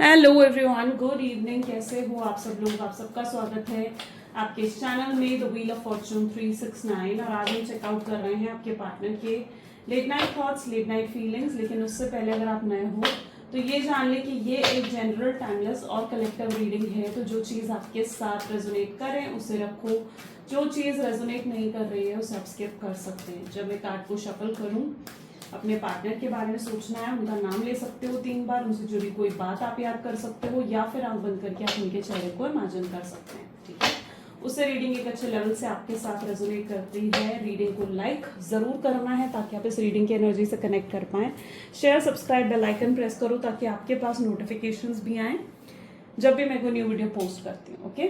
Hello everyone, good evening. कैसे हो आप सब लोग? आप सबका स्वागत है आपके इस चैनल में द व्हील ऑफ फॉर्चून 369। और आज हम चेकआउट कर रहे हैं आपके पार्टनर के late night thoughts, late night feelings. लेकिन उससे पहले अगर आप नए हो तो ये जान ले कि ये एक जनरल, टाइमलेस और कलेक्टिव रीडिंग है। तो जो चीज़ आपके साथ रेजोनेट करें उसे रखो, जो चीज़ रेजोनेट नहीं कर रही है उसे आप स्किप कर सकते हैं। जब मैं कार्ड को शफल करूँ, अपने पार्टनर के बारे में सोचना है, उनका नाम ले सकते हो 3 बार, उनसे जुड़ी कोई बात आप याद कर सकते हो, या फिर आंख बंद करके आप उनके चेहरे को इमेजिन कर सकते हैं। ठीक है, उससे रीडिंग एक अच्छे लेवल से आपके साथ रेजोनेट करती है। रीडिंग को लाइक जरूर करना है ताकि आप इस रीडिंग की एनर्जी से कनेक्ट कर पाएं। Share, subscribe, bell icon press करो ताकि आपके पास नोटिफिकेशंस भी आए जब भी मैं कोई न्यू वीडियो पोस्ट करती हूँ। ओके,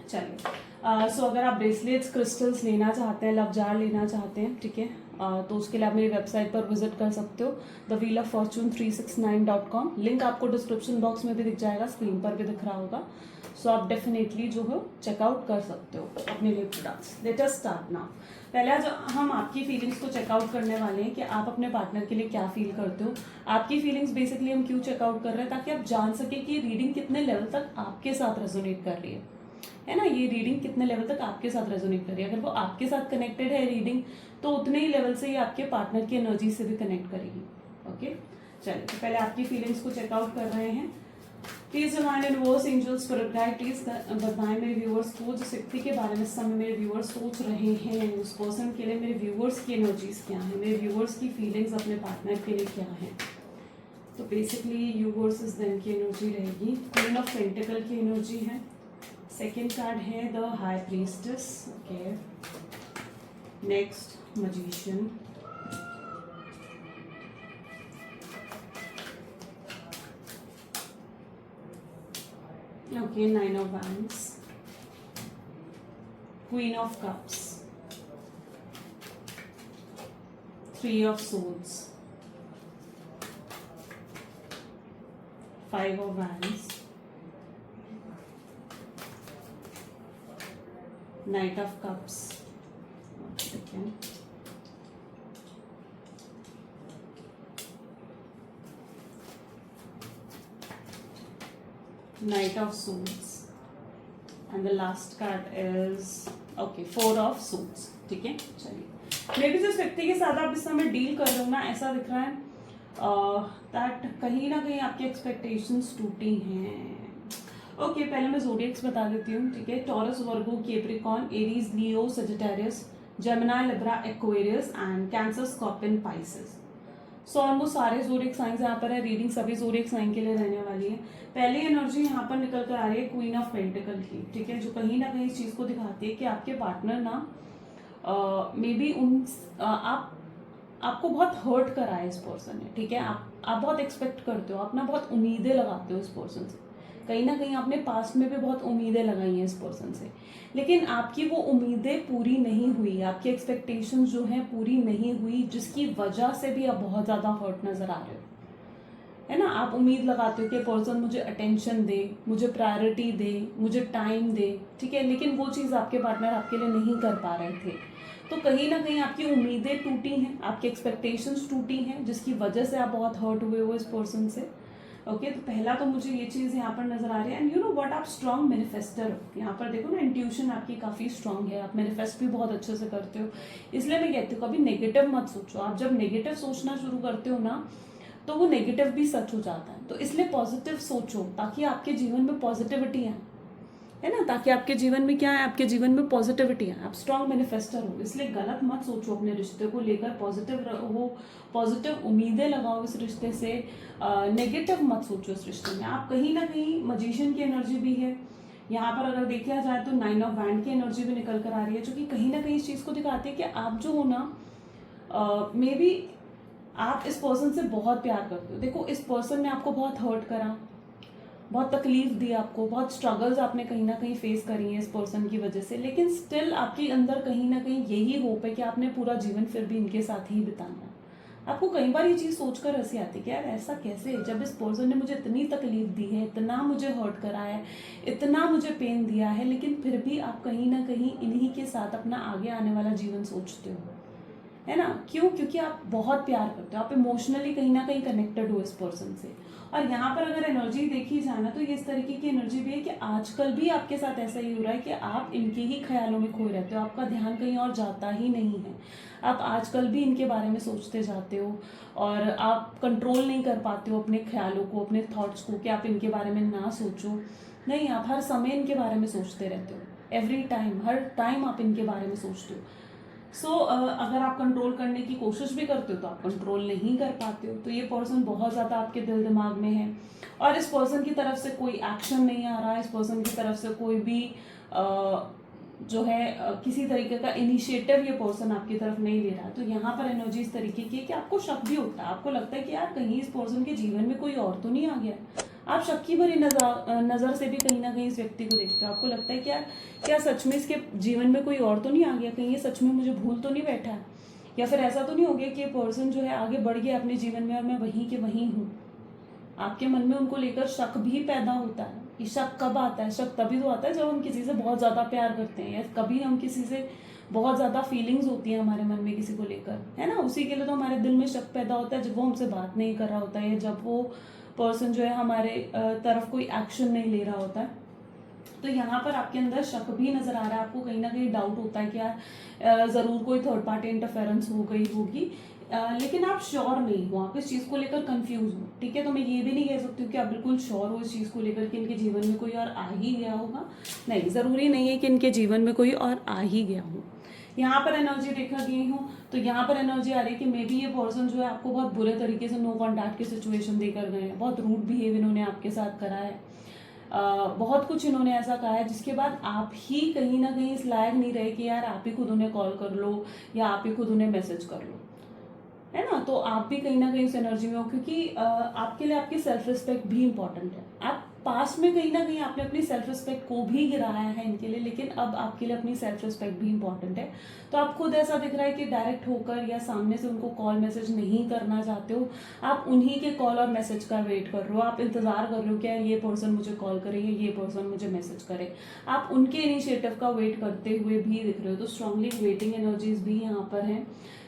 चलिए। सो अगर आप ब्रेसलेट्स, क्रिस्टल्स लेना चाहते हैं, लव जार लेना चाहते हैं, ठीक है, तो उसके लिए आप मेरी वेबसाइट पर विजिट कर सकते हो, the wheel of Fortune 369.com। Link आपको डिस्क्रिप्शन बॉक्स में भी दिख जाएगा, स्क्रीन पर भी दिख रहा होगा। सो आप डेफिनेटली जो है चेकआउट कर सकते हो अपने लिए products. Let us start now. पहले आज हम आपकी फीलिंग्स को चेकआउट करने वाले हैं कि आप अपने पार्टनर के लिए क्या फील करते हो। आपकी फीलिंग्स बेसिकली हम क्यों चेकआउट कर रहे हैं, ताकि आप जान सके कि रीडिंग कितने लेवल तक आपके साथ रेजोनेट कर रही है ना। ये रीडिंग कितने लेवल तक आपके साथ रेजोनेट कर रही है। अगर वो आपके साथ कनेक्टेड है रीडिंग, तो उतने ही लेवल से ये आपके पार्टनर की एनर्जी से भी कनेक्ट करेगी। ओके, चलिए, तो पहले आपकी फीलिंग्स को चेकआउट कर रहे हैं। Please divine universe, angels, spirit guide, please बताएं मेरे व्यूअर्स को जिस व्यक्ति के बारे में इस समय मेरे व्यूअर्स सोच रहे हैं, उस पर्सन के लिए मेरे व्यूअर्स की एनर्जीज क्या है, मेरे व्यूअर्स की फीलिंग्स अपने पार्टनर के लिए क्या है। तो बेसिकली यूनिवर्स इस दिन की एनर्जी रहेगी, क्वीन ऑफ पेंटिकल की एनर्जी है। सेकेंड कार्ड है the high priestess. Okay, next magician, okay, 9 of wands, queen of cups, 3 of swords, 5 of wands, night of cups, Knight of Swords, and the last card is okay 4 of Swords। ठीक है, चलिए। मे भी जिस व्यक्ति के साथ आप इस समय डील कर रहे हो ना, ऐसा दिख रहा है दैट कहीं ना कहीं आपकी एक्सपेक्टेशंस टूटी हैं। ओके, पहले मैं ज़ोडिएक्स बता देती हूँ। ठीक है, taurus, Virgo, Capricorn, Aries, Leo, Sagittarius, Gemini, Libra, Aquarius and cancer, scorpion, Pisces. So almost सारे ज़ोडिएक साइंस यहाँ पर है। रीडिंग सभी ज़ोडिएक साइन के लिए रहने वाली है। पहली एनर्जी यहाँ पर निकल कर आ रही है क्वीन ऑफ पेंटिकल की। ठीक है, जो कहीं ना कहीं इस चीज़ को दिखाती है कि आपके पार्टनर ना मे बी आपको बहुत हर्ट करा है इस पर्सन ने। ठीक है, आप बहुत एक्सपेक्ट करते हो, आप ना बहुत उम्मीदें लगाते हो इस पर्सन से। कहीं ना कहीं आपने पास्ट में भी बहुत उम्मीदें लगाई हैं इस पर्सन से, लेकिन आपकी वो उम्मीदें पूरी नहीं हुई, आपकी एक्सपेक्टेशंस जो हैं पूरी नहीं हुई, जिसकी वजह से भी आप बहुत ज़्यादा हर्ट नज़र आ रहे हो, है ना। आप उम्मीद लगाते हो कि पर्सन मुझे अटेंशन दे, मुझे प्रायोरिटी दे, मुझे टाइम दे, ठीक है, लेकिन वो चीज़ आपके पार्टनर आपके लिए नहीं कर पा रहे थे। तो कहीं ना कहीं आपकी उम्मीदें टूटी हैं, आपकी एक्सपेक्टेशंस टूटी हैं, जिसकी वजह से आप बहुत हर्ट हुए हो इस पर्सन से। ओके, तो पहला तो मुझे ये चीज़ यहाँ पर नजर आ रही है। एंड यू नो व्हाट, आप स्ट्रॉन्ग मैनिफेस्टर हो। यहाँ पर देखो ना, इंट्यूशन आपकी काफ़ी स्ट्रॉन्ग है, आप मैनिफेस्ट भी बहुत अच्छे से करते हो। इसलिए मैं कहती हूँ कभी नेगेटिव मत सोचो। आप जब नेगेटिव सोचना शुरू करते हो ना, तो वो नेगेटिव भी सच हो जाता है। तो इसलिए पॉजिटिव सोचो ताकि आपके जीवन में पॉजिटिविटी आए, है ना, ताकि आपके जीवन में क्या है, आपके जीवन में पॉजिटिविटी है। आप स्ट्रॉन्ग मैनिफेस्टर हो, इसलिए गलत मत सोचो अपने रिश्ते को लेकर, पॉजिटिव रहो, पॉजिटिव उम्मीदें लगाओ इस रिश्ते से, नेगेटिव मत सोचो इस रिश्ते में। आप कहीं ना कहीं मजिशियन की एनर्जी भी है यहाँ पर, अगर देखा जाए तो 9 ऑफ वैंड की एनर्जी भी निकल कर आ रही है, जो कि कहीं ना कहीं इस चीज़ को दिखाती है कि आप जो हो ना, मे बी आप इस पर्सन से बहुत प्यार करते हो। देखो, इस पर्सन ने आपको बहुत हर्ट करा, बहुत तकलीफ दी आपको, बहुत स्ट्रगल्स आपने कहीं ना कहीं फेस करी हैं इस पर्सन की वजह से, लेकिन स्टिल आपके अंदर कहीं ना कहीं यही होप है कि आपने पूरा जीवन फिर भी इनके साथ ही बिताना। आपको कई बार ये चीज़ सोचकर हंसी आती है कि यार ऐसा कैसे, जब इस पर्सन ने मुझे इतनी तकलीफ दी है, इतना मुझे हर्ट करा है, इतना मुझे पेन दिया है, लेकिन फिर भी आप कहीं ना कहीं इन्हीं के साथ अपना आगे आने वाला जीवन सोचते हो, है ना। क्यों? क्योंकि आप बहुत प्यार करते हो, आप इमोशनली कहीं ना कहीं कनेक्टेड हो इस पर्सन से। और यहाँ पर अगर एनर्जी देखी जाए ना तो ये इस तरीके की एनर्जी भी है कि आजकल भी आपके साथ ऐसा ही हो रहा है कि आप इनके ही ख्यालों में खोए रहते हो, आपका ध्यान कहीं और जाता ही नहीं है। आप आजकल भी इनके बारे में सोचते जाते हो और आप कंट्रोल नहीं कर पाते हो अपने ख्यालों को, अपने थॉट्स को, कि आप इनके बारे में ना सोचो। नहीं, आप हर समय इनके बारे में सोचते रहते हो, एवरी टाइम, हर टाइम आप इनके बारे में सोचते हो। अगर आप कंट्रोल करने की कोशिश भी करते हो तो आप कंट्रोल नहीं कर पाते हो। तो ये पर्सन बहुत ज़्यादा आपके दिल दिमाग में है और इस पर्सन की तरफ से कोई एक्शन नहीं आ रहा है, इस पर्सन की तरफ से कोई भी जो है किसी तरीके का इनिशिएटिव ये पर्सन आपकी तरफ नहीं ले रहा। तो यहाँ पर एनर्जी इस तरीके की है कि आपको शक भी होता है, आपको लगता है कि यार कहीं इस पर्सन के जीवन में कोई और तो नहीं आ गया। आप शक की भरी नज़र से भी कहीं ना कहीं इस व्यक्ति को देखते हो, आपको लगता है कि यार क्या सच में इसके जीवन में कोई और तो नहीं आ गया, कहीं ये सच में मुझे भूल तो नहीं बैठा है, या फिर ऐसा तो नहीं हो गया कि ये पर्सन जो है आगे बढ़ गया अपने जीवन में और मैं वहीं के वहीं हूँ। आपके मन में उनको लेकर शक भी पैदा होता है। ये शक कब आता है? शक तभी तो आता है जब हम किसी से बहुत ज़्यादा प्यार करते हैं, या कभी हम किसी से बहुत ज़्यादा फीलिंग्स होती है हमारे मन में किसी को लेकर, है ना। उसी के लिए तो हमारे दिल में शक पैदा होता है जब वो हमसे बात नहीं कर रहा होता है, या जब वो पर्सन जो है हमारे तरफ कोई एक्शन नहीं ले रहा होता है। तो यहाँ पर आपके अंदर शक भी नजर आ रहा है, आपको कहीं ना कहीं डाउट होता है कि यार जरूर कोई थर्ड पार्टी इंटरफेरेंस हो गई होगी, लेकिन आप श्योर नहीं हो, आप इस चीज को लेकर कंफ्यूज हो। ठीक है, तो मैं ये भी नहीं कह सकती हूँ कि आप बिल्कुल श्योर हो इस चीज को लेकर कि इनके जीवन में कोई और आ ही गया होगा। नहीं, जरूरी नहीं है कि इनके जीवन में कोई और आ ही गया हो। यहाँ पर एनर्जी देखा गई हूँ तो यहाँ पर एनर्जी आ रही है कि मे बी ये पर्सन जो है आपको बहुत बुरे तरीके से नो कॉन्टैक्ट की सिचुएशन देकर गए हैं, बहुत रूड बिहेव इन्होंने आपके साथ करा है, बहुत कुछ इन्होंने ऐसा कहा है जिसके बाद आप ही कहीं ना कहीं इस लायक नहीं रहे कि यार आप ही खुद उन्हें कॉल कर लो या आप ही खुद उन्हें मैसेज कर लो, है ना। तो आप भी कहीं ना कहीं उस एनर्जी में हो, क्योंकि आपके लिए आपकी सेल्फ रिस्पेक्ट भी इंपॉर्टेंट है। आप पास में कहीं ना कहीं आपने अपनी सेल्फ रिस्पेक्ट को भी गिराया है इनके लिए, लेकिन अब आपके लिए अपनी सेल्फ रिस्पेक्ट भी इंपॉर्टेंट है। तो आप खुद ऐसा दिख रहा है कि डायरेक्ट होकर या सामने से उनको कॉल मैसेज नहीं करना चाहते हो, आप उन्हीं के कॉल और मैसेज का वेट कर रहे हो, आप इंतजार कर रहे हो कि यार ये पर्सन मुझे कॉल करे या ये पर्सन मुझे मैसेज करे, आप उनके इनिशिएटिव का वेट करते हुए भी दिख रहे हो। तो स्ट्रांगली वेटिंग एनर्जीज भी यहाँ पर है।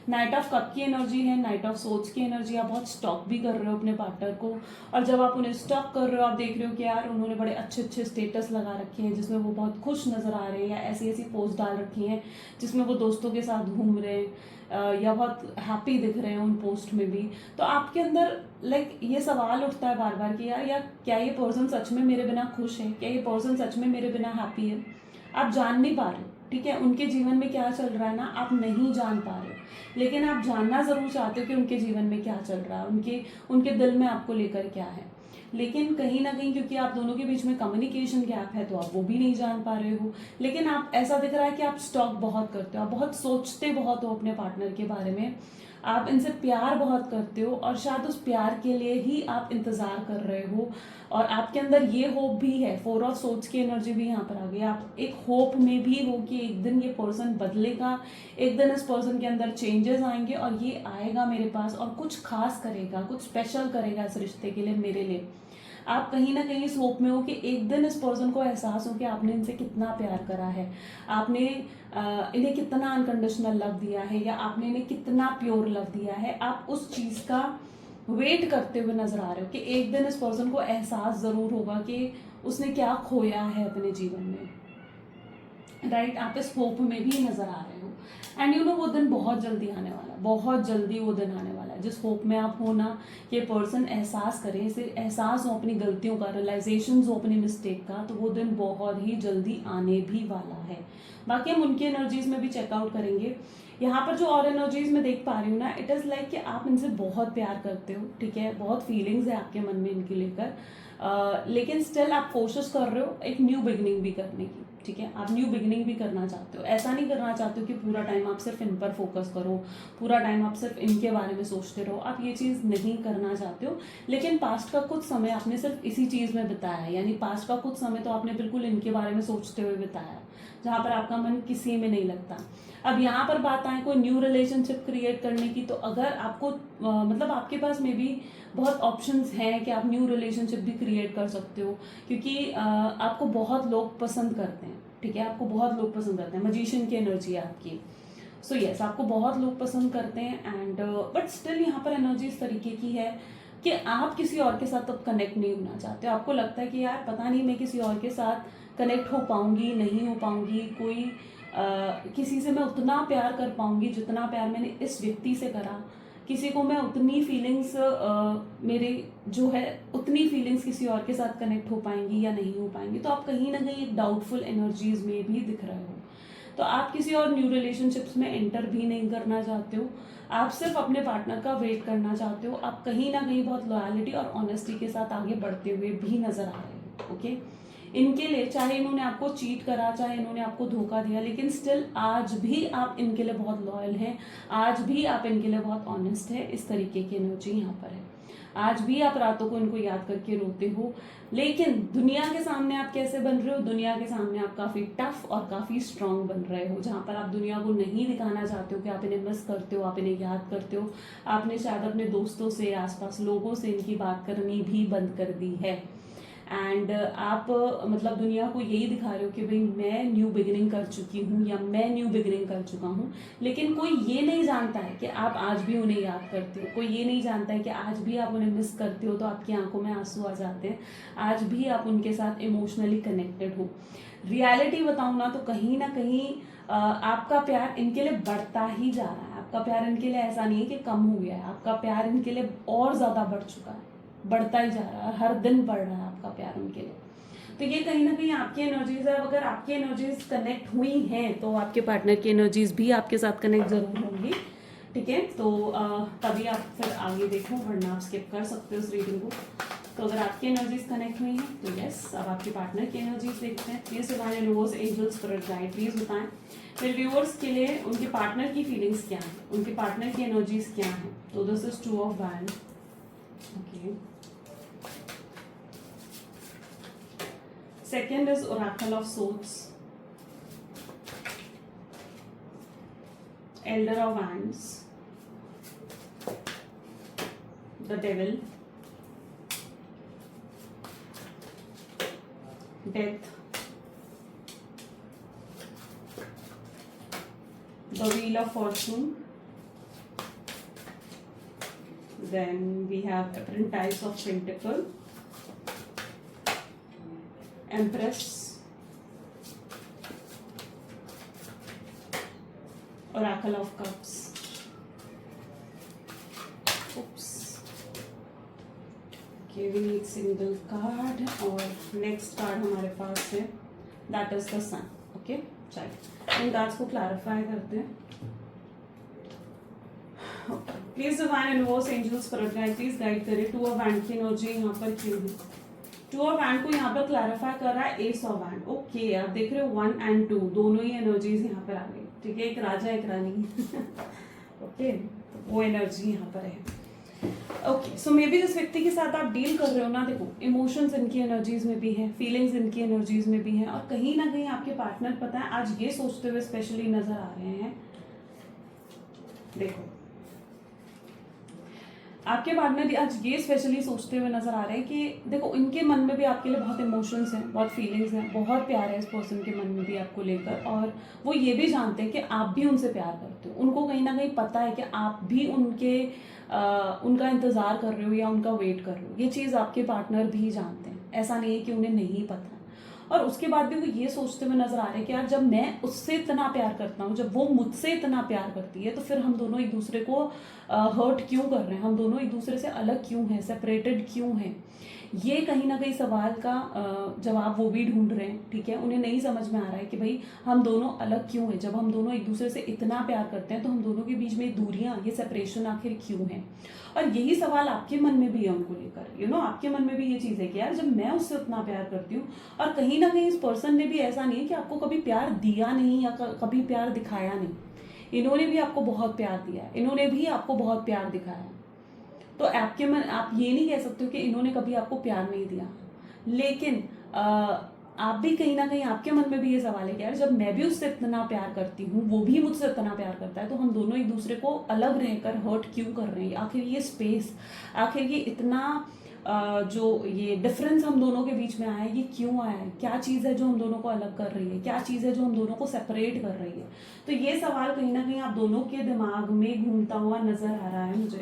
नाइट ऑफ कप की एनर्जी है, नाइट ऑफ सोच की एनर्जी, आप बहुत स्टॉक भी कर रहे हो अपने पार्टनर को, और जब आप उन्हें स्टॉक कर रहे हो आप देख रहे हो कि यार उन्होंने बड़े अच्छे अच्छे स्टेटस लगा रखे हैं जिसमें वो बहुत खुश नजर आ रहे हैं, या ऐसी ऐसी पोस्ट डाल रखी हैं जिसमें वो दोस्तों के साथ घूम रहे हैं या बहुत हैप्पी दिख रहे हैं उन पोस्ट में भी। तो आपके अंदर ये सवाल उठता है बार बार कि यार क्या ये पर्सन सच में मेरे बिना खुश है, क्या ये पर्सन सच में मेरे बिना हैप्पी है। आप जान नहीं पा रहे हो, ठीक है, उनके जीवन में क्या चल रहा है ना, आप नहीं जान पा रहे, लेकिन आप जानना जरूर चाहते हो कि उनके जीवन में क्या चल रहा है, उनके दिल में आपको लेकर क्या है। लेकिन कहीं ना कहीं क्योंकि आप दोनों के बीच में कम्युनिकेशन गैप है तो आप वो भी नहीं जान पा रहे हो। लेकिन आप ऐसा दिख रहा है कि आप स्टॉक बहुत करते हो, आप बहुत सोचते बहुत हो अपने पार्टनर के बारे में, आप इनसे प्यार बहुत करते हो और शायद उस प्यार के लिए ही आप इंतजार कर रहे हो। और आपके अंदर ये होप भी है, 4 ऑफ सोच की एनर्जी भी यहाँ पर आ गई, आप एक होप में भी हो कि एक दिन ये पर्सन बदलेगा, एक दिन इस पर्सन के अंदर चेंजेस आएंगे और ये आएगा मेरे पास और कुछ खास करेगा, कुछ स्पेशल करेगा इस रिश्ते के लिए, मेरे लिए। आप कहीं ना कहीं इस होप में हो कि एक दिन इस पर्सन को एहसास हो कि आपने इनसे कितना प्यार करा है, आपने इन्हें कितना अनकंडीशनल लव दिया है, या आपने इन्हें कितना प्योर लव दिया है। आप उस चीज का वेट करते हुए नजर आ रहे हो कि एक दिन इस पर्सन को एहसास जरूर होगा कि उसने क्या खोया है अपने जीवन में, राइट। आप इस होप में भी नजर आ रहे हो एंड यू नो वो दिन बहुत जल्दी आने वाला है, बहुत जल्दी वो दिन आने वाला है जिस होप में आप हो ना, ये पर्सन एहसास करे, इसे एहसास हो अपनी गलतियों का, रियलाइजेशन हो अपनी मिस्टेक का, तो वो दिन बहुत ही जल्दी आने भी वाला है। बाकी हम उनकी एनर्जीज में भी चेकआउट करेंगे। यहाँ पर जो और एनर्जीज में देख पा रही हूँ ना, इट इज़ लाइक कि आप इनसे बहुत प्यार करते हो, ठीक है, बहुत फीलिंग्स है आपके मन में इनके लेकर, लेकिन स्टिल आप कोशिश कर रहे हो एक न्यू बिगनिंग भी करने की, ठीक है, आप न्यू बिगनिंग भी करना चाहते हो। ऐसा नहीं करना चाहते हो कि पूरा टाइम आप सिर्फ इन पर फोकस करो, पूरा टाइम आप सिर्फ इनके बारे में सोचते रहो, आप ये चीज़ नहीं करना चाहते हो। लेकिन पास्ट का कुछ समय आपने सिर्फ इसी चीज़ में बिताया है, यानी पास्ट का कुछ समय तो आपने बिल्कुल इनके बारे में सोचते हुए बिताया, जहाँ पर आपका मन किसी में नहीं लगता। अब यहाँ पर बात आए कोई न्यू रिलेशनशिप क्रिएट करने की, तो अगर आपको मतलब आपके पास में भी बहुत ऑप्शंस हैं कि आप न्यू रिलेशनशिप भी क्रिएट कर सकते हो, क्योंकि आपको बहुत लोग पसंद करते हैं, ठीक है, आपको बहुत लोग पसंद करते हैं, मजिशियन की एनर्जी है आपकी। सो यस, आपको बहुत लोग पसंद करते हैं एंड बट स्टिल यहाँ पर एनर्जी इस तरीके की है कि आप किसी और के साथ अब कनेक्ट नहीं होना चाहते। आपको लगता है कि यार पता नहीं मैं किसी और के साथ कनेक्ट हो पाऊंगी नहीं हो पाऊंगी, कोई किसी से मैं उतना प्यार कर पाऊंगी जितना प्यार मैंने इस व्यक्ति से करा, किसी को मैं उतनी फीलिंग्स मेरे जो है उतनी फीलिंग्स किसी और के साथ कनेक्ट हो पाएंगी या नहीं हो पाएंगी। तो आप कहीं ना कहीं एक डाउटफुल एनर्जीज में भी दिख रहे हो। तो आप किसी और न्यू रिलेशनशिप्स में एंटर भी नहीं करना चाहते हो, आप सिर्फ अपने पार्टनर का वेट करना चाहते हो। आप कहीं ना कहीं बहुत लॉयलिटी और ऑनेस्टी के साथ आगे बढ़ते हुए भी नजर आ रहे हो। ओके, इनके लिए चाहे इन्होंने आपको चीट करा, चाहे इन्होंने आपको धोखा दिया, लेकिन स्टिल आज भी आप इनके लिए बहुत लॉयल हैं, आज भी आप इनके लिए बहुत ऑनेस्ट है। इस तरीके की एनर्जी यहाँ पर है। आज भी आप रातों को इनको याद करके रोते हो, लेकिन दुनिया के सामने आप कैसे बन रहे हो? दुनिया के सामने आप काफी टफ और काफी स्ट्रांग बन रहे हो, जहां पर आप दुनिया को नहीं दिखाना चाहते हो कि आप इन्हें मिस करते हो, आप इन्हें याद करते हो। आपने शायद अपने दोस्तों से, आसपास लोगों से इनकी बात करनी भी बंद कर दी है एंड आप मतलब दुनिया को यही दिखा रहे हो कि भाई मैं न्यू बिगिनिंग कर चुकी हूँ या मैं न्यू बिगिनिंग कर चुका हूँ। लेकिन कोई ये नहीं जानता है कि आप आज भी उन्हें याद करते हो, कोई ये नहीं जानता है कि आज भी आप उन्हें मिस करते हो, तो आपकी आंखों में आंसू आ जाते हैं, आज भी आप उनके साथ इमोशनली कनेक्टेड हो। रियलिटी बताऊँ ना तो कहीं ना कहीं आपका प्यार इनके लिए बढ़ता ही जा रहा है। आपका प्यार इनके लिए ऐसा नहीं है कि कम हो गया है, आपका प्यार इनके लिए और ज्यादा बढ़ चुका है, बढ़ता ही जा रहा है, हर दिन बढ़ रहा है आपका प्यार उनके लिए। तो ये कहीं ना कहीं आपकी एनर्जीज है। अगर आपकी एनर्जीज कनेक्ट हुई हैं तो आपके पार्टनर की एनर्जीज भी आपके साथ कनेक्ट जरूर होंगी। ठीक है, तो तभी आप फिर आगे देखो, वरना आप स्किप कर सकते हो इस रीडिंग को। तो अगर आपकी एनर्जीज कनेक्ट हुई हैं तो यस, अब आपके पार्टनर की एनर्जीज देखते हैं। Please divine universe, angels, spirit guide please बताएं मेरे व्यूअर्स के लिए उनके पार्टनर की फीलिंग्स क्या है, उनके पार्टनर की एनर्जीज क्या है। तो this is 2 of wand. Okay, second is Oracle of Swords, Elder of Wands, the Devil, Death, the Wheel of Fortune, then we have Apprentice of Pentacle, Empress, Oracle of Cups. Oops. Okay, we need single card और next card हमारे पास है, that is the Sun. Okay, चलिए इन cards को clarify करते हैं। Please divine universe, angels, spirit guide please guide करें 2 of wand की energy यहाँ पर क्यों है। 2 ऑफ वैंड को यहाँ पर क्लैरिफाई कर रहा है एस ऑफ वैंड। ओके, आप देख रहे हो 1 and 2 दोनों ही एनर्जीज यहाँ पर आ गई। ठीक है, एक राजा एक रानी। ओके, वो एनर्जी यहाँ पर है। ओके, सो मे बी जिस व्यक्ति के साथ आप डील कर रहे हो ना, देखो इमोशंस इनकी एनर्जीज में भी है, फीलिंग्स इनकी एनर्जीज में भी है, और कहीं ना कहीं आपके पार्टनर पता है आज ये सोचते हुए स्पेशली नजर आ रहे हैं। देखो आपके पार्टनर आज ये स्पेशली सोचते हुए नजर आ रहे हैं कि देखो इनके मन में भी आपके लिए बहुत इमोशंस हैं, बहुत फीलिंग्स हैं, बहुत प्यार है इस पर्सन के मन में भी आपको लेकर, और वो ये भी जानते हैं कि आप भी उनसे प्यार करते हो। उनको कहीं ना कहीं पता है कि आप भी उनका इंतजार कर रहे हो या उनका वेट कर रहे हो। ये चीज़ आपके पार्टनर भी जानते हैं, ऐसा नहीं है कि उन्हें नहीं पता। और उसके बाद भी वो ये सोचते हुए नजर आ रहे हैं कि यार जब मैं उससे इतना प्यार करता हूँ, जब वो मुझसे इतना प्यार करती है, तो फिर हम दोनों एक दूसरे को हर्ट क्यों कर रहे हैं, हम दोनों एक दूसरे से अलग क्यों हैं, सेपरेटेड क्यों हैं। ये कहीं ना कहीं सवाल का जवाब वो भी ढूंढ रहे हैं। ठीक है, उन्हें नहीं समझ में आ रहा है कि भाई हम दोनों अलग क्यों हैं, जब हम दोनों एक दूसरे से इतना प्यार करते हैं तो हम दोनों के बीच में दूरियां, ये सेपरेशन आखिर क्यों है। और यही सवाल आपके मन में भी है उनको लेकर। आपके मन में भी ये चीज है कि यार जब मैं उससे उतना प्यार करती हूँ, और कहीं ना कहीं इस पर्सन ने भी ऐसा नहीं है कि आपको कभी प्यार दिया नहीं या कभी प्यार दिखाया नहीं, इन्होंने भी आपको बहुत प्यार दिया है, इन्होंने भी आपको बहुत प्यार दिखाया। तो आपके मन, आप ये नहीं कह सकते हो कि इन्होंने कभी आपको प्यार नहीं दिया, लेकिन आप भी कहीं ना कहीं आपके मन में भी ये सवाल है कि यार जब मैं भी उससे इतना प्यार करती हूँ, वो भी मुझसे इतना प्यार करता है, तो हम दोनों एक दूसरे को अलग रहकर हर्ट क्यों कर रहे हैं। आखिर ये स्पेस, आखिर ये इतना जो ये डिफरेंस हम दोनों के बीच में आया है, ये क्यों आया है, क्या चीज़ है जो हम दोनों को अलग कर रही है, क्या चीज़ है जो हम दोनों को सेपरेट कर रही है। तो ये सवाल कहीं ना कहीं आप दोनों के दिमाग में घूमता हुआ नजर आ रहा है मुझे।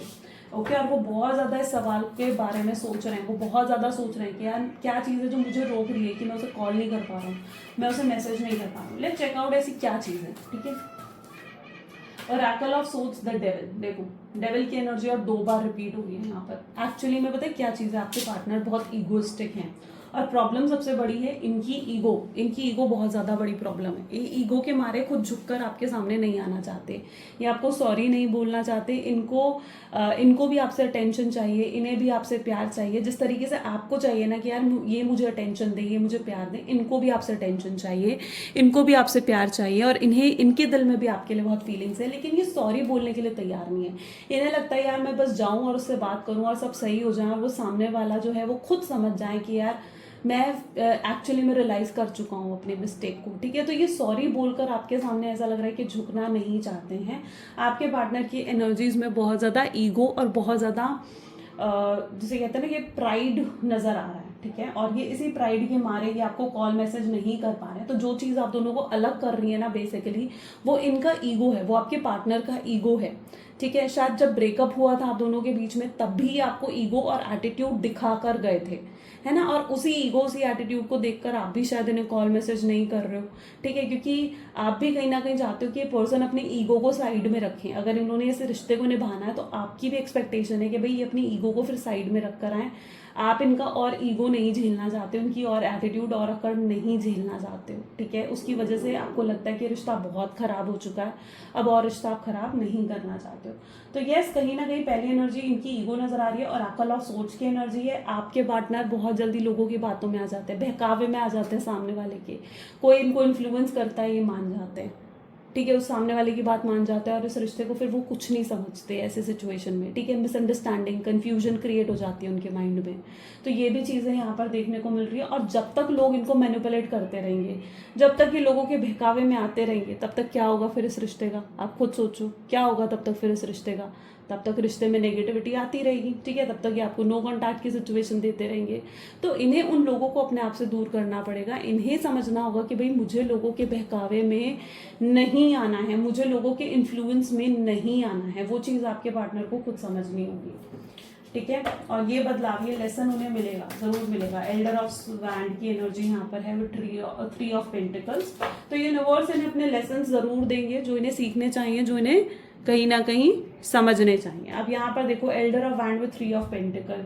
ओके, और वो बहुत ज़्यादा इस सवाल के बारे में सोच रहे हैं, वो बहुत ज़्यादा सोच रहे हैं कि यार क्या चीज़ है जो मुझे रोक रही है कि मैं उसे कॉल नहीं कर पा रहा हूँ, मैं उसे मैसेज नहीं कर पा रहा हूँ। लेट्स चेक आउट ऐसी क्या चीज़ है, ठीक है। Oracle of sorts the devil, देखो डेविल की एनर्जी और 2 बार रिपीट हो गई है यहाँ पर। एक्चुअली में पता है क्या चीज़ है, आपके पार्टनर बहुत ईगोइस्टिक हैं और प्रॉब्लम सबसे बड़ी है इनकी ईगो बहुत ज़्यादा बड़ी प्रॉब्लम है। ये ईगो के मारे खुद झुककर आपके सामने नहीं आना चाहते, ये आपको सॉरी नहीं बोलना चाहते। इनको भी आपसे अटेंशन चाहिए, इन्हें भी आपसे प्यार चाहिए। जिस तरीके से आपको चाहिए ना कि यार ये मुझे अटेंशन दे, ये मुझे प्यार दे, इनको भी आपसे अटेंशन चाहिए, इनको भी आपसे प्यार चाहिए और इनके दिल में भी आपके लिए बहुत फीलिंग्स है, लेकिन ये सॉरी बोलने के लिए तैयार नहीं है। इन्हें लगता है यार मैं बस जाऊं और उससे बात करूं और सब सही हो जाए और वो सामने वाला जो है वो खुद समझ जाए कि यार मैं एक्चुअली में रियलाइज कर चुका हूँ अपने मिस्टेक को, ठीक है। तो ये सॉरी बोलकर आपके सामने ऐसा लग रहा है कि झुकना नहीं चाहते हैं। आपके पार्टनर की एनर्जीज में बहुत ज़्यादा ईगो और बहुत ज़्यादा जिसे कहते हैं ना कि प्राइड नज़र आ रहा है, ठीक है। और ये इसी प्राइड के मारे ये आपको कॉल मैसेज नहीं कर पा रहे हैं। तो जो चीज़ आप दोनों को अलग कर रही है ना बेसिकली, वो इनका ईगो है, वो आपके पार्टनर का ईगो है, ठीक है। शायद जब ब्रेकअप हुआ था आप दोनों के बीच में तब भी आपको ईगो और एटीट्यूड दिखा कर गए थे, है ना। और उसी ईगो उसी एटीट्यूड को देखकर आप भी शायद इन्हें कॉल मैसेज नहीं कर रहे हो, ठीक है। क्योंकि आप भी कहीं ना कहीं चाहते हो कि ये पर्सन अपने ईगो को साइड में रखें। अगर इन्होंने इस रिश्ते को निभाना है तो आपकी भी एक्सपेक्टेशन है कि भाई ये अपनी ईगो को फिर साइड में रख कर आए। आप इनका और ईगो नहीं झेलना चाहते हो, उनकी और एटीट्यूड और अकड़ नहीं झेलना चाहते हो, ठीक है। उसकी वजह से आपको लगता है कि रिश्ता बहुत खराब हो चुका है, अब और रिश्ता आप खराब नहीं करना चाहते हो। तो यस, कहीं ना कहीं पहली एनर्जी इनकी ईगो नजर आ रही है और ओरेकल ऑफ सोर्ट्स की एनर्जी है। आपके पार्टनर बहुत जल्दी लोगों की बातों में आ जाते हैं, बहकावे में आ जाते हैं सामने वाले के। कोई इनको इन्फ्लुएंस करता है ये मान जाते हैं, ठीक है। उस सामने वाले की बात मान जाता है और इस रिश्ते को फिर वो कुछ नहीं समझते ऐसे सिचुएशन में, ठीक है। मिसअंडरस्टैंडिंग, कंफ्यूजन क्रिएट हो जाती है उनके माइंड में। तो ये भी चीज़ें यहाँ पर देखने को मिल रही है। और जब तक लोग इनको मैनिपुलेट करते रहेंगे, जब तक ये लोगों के बहकावे में आते रहेंगे, तब तक क्या होगा फिर इस रिश्ते का, आप खुद सोचो क्या होगा तब तक फिर इस रिश्ते का। तब तक रिश्ते में नेगेटिविटी आती रहेगी, ठीक है। तब तक ये आपको नो कॉन्टैक्ट की सिचुएशन देते रहेंगे। तो इन्हें उन लोगों को अपने आप से दूर करना पड़ेगा। इन्हें समझना होगा कि भाई मुझे लोगों के बहकावे में नहीं आना है, मुझे लोगों के इन्फ्लुएंस में नहीं आना है। वो चीज़ आपके पार्टनर को खुद समझनी होगी, ठीक है। और ये बदलाव, ये लेसन उन्हें मिलेगा, जरूर मिलेगा। एल्डर ऑफ स्वैंड की एनर्जी यहाँ पर है, वो थ्री ऑफ पेंटिकल्स। तो यूनिवर्स इन्हें अपने लेसन जरूर देंगे जो इन्हें सीखने चाहिए, जो इन्हें कहीं ना कहीं समझने चाहिए। अब यहाँ पर देखो, Elder of wand with 3 of pentacle,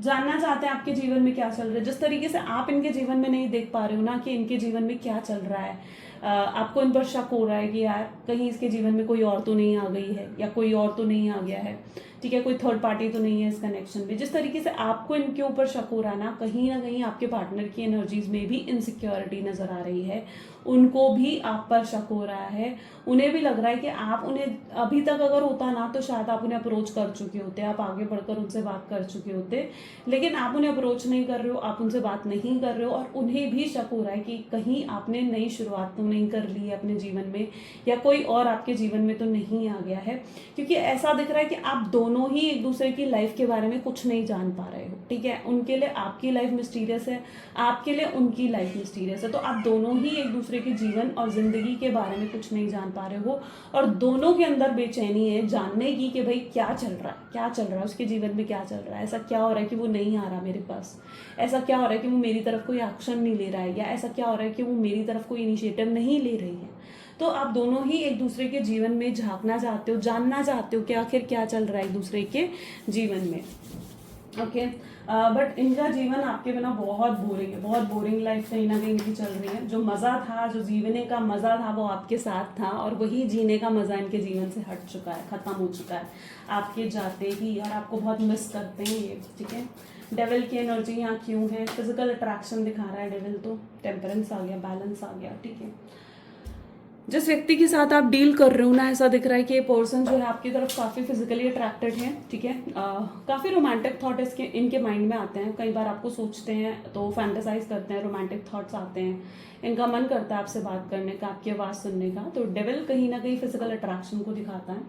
जानना चाहते हैं आपके जीवन में क्या चल रहा है। जिस तरीके से आप इनके जीवन में नहीं देख पा रहे हो ना कि इनके जीवन में क्या चल रहा है, आपको इन पर शक हो रहा है कि यार कहीं इसके जीवन में कोई और तो नहीं आ गई है या कोई और तो नहीं आ गया है, ठीक है। कोई थर्ड पार्टी तो नहीं है इस कनेक्शन में। जिस तरीके से आपको इनके ऊपर शक हो रहा है ना कहीं आपके पार्टनर की एनर्जीज में भी इनसिक्योरिटी नजर आ रही है। उनको भी आप पर शक हो रहा है, उन्हें भी लग रहा है कि आप उन्हें, अभी तक अगर होता ना तो शायद आप उन्हें अप्रोच कर चुके होते, आप आगे बढ़कर उनसे बात कर चुके होते, लेकिन आप उन्हें अप्रोच नहीं कर रहे हो, आप उनसे बात नहीं कर रहे हो। और उन्हें भी शक हो रहा है कि कहीं आपने नई शुरुआत तो नहीं कर ली है अपने जीवन में, या कोई और आपके जीवन में तो नहीं आ गया है। क्योंकि ऐसा दिख रहा है कि आप दोनों ही एक दूसरे की लाइफ के बारे में कुछ नहीं जान पा रहे हो, ठीक है। उनके लिए आपकी लाइफ मिस्टीरियस है, आपके लिए उनकी लाइफ मिस्टीरियस है। तो आप दोनों ही एक दूसरे के जीवन और जिंदगी के बारे में कुछ नहीं जान पा रहे हो और दोनों के अंदर बेचैनी है जानने की कि भाई क्या चल रहा है, क्या चल रहा है उसके जीवन में, क्या चल रहा है। ऐसा क्या हो रहा है कि वो नहीं आ रहा मेरे पास, ऐसा क्या हो रहा है कि वो मेरी तरफ कोई एक्शन नहीं ले रहा है, या ऐसा क्या हो रहा है कि वो मेरी तरफ कोई इनिशिएटिव नहीं ले रही है। तो आप दोनों ही एक दूसरे के जीवन में झांकना चाहते हो, जानना चाहते हो कि आखिर क्या चल रहा है एक दूसरे के जीवन में, ओके। बट इनका जीवन आपके बिना बहुत बोरिंग है, बहुत बोरिंग लाइफ कहीं ना कहीं इनकी चल रही है। जो मज़ा था, जो जीने का मज़ा था वो आपके साथ था, और वही जीने का मज़ा इनके जीवन से हट चुका है, ख़त्म हो चुका है आपके जाते ही, और आपको बहुत मिस करते हैं ये, ठीक है। डेविल की एनर्जी यहाँ क्यों है, फिजिकल अट्रैक्शन दिखा रहा है डेविल, तो टेम्परेंस आ गया, बैलेंस आ गया, ठीक है। जिस व्यक्ति के साथ आप डील कर रहे हो ना, ऐसा दिख रहा है कि ये पर्सन जो है आपकी तरफ काफ़ी फिजिकली अट्रैक्टेड है, ठीक है। काफ़ी रोमांटिक थॉट इसके इनके माइंड में आते हैं, कई बार आपको सोचते हैं तो फैंटेसाइज करते हैं, रोमांटिक थॉट्स आते हैं, इनका मन करता है आपसे बात करने का, आपकी आवाज़ सुनने का। तो डेविल कहीं ना कहीं फिजिकल अट्रैक्शन को दिखाता है,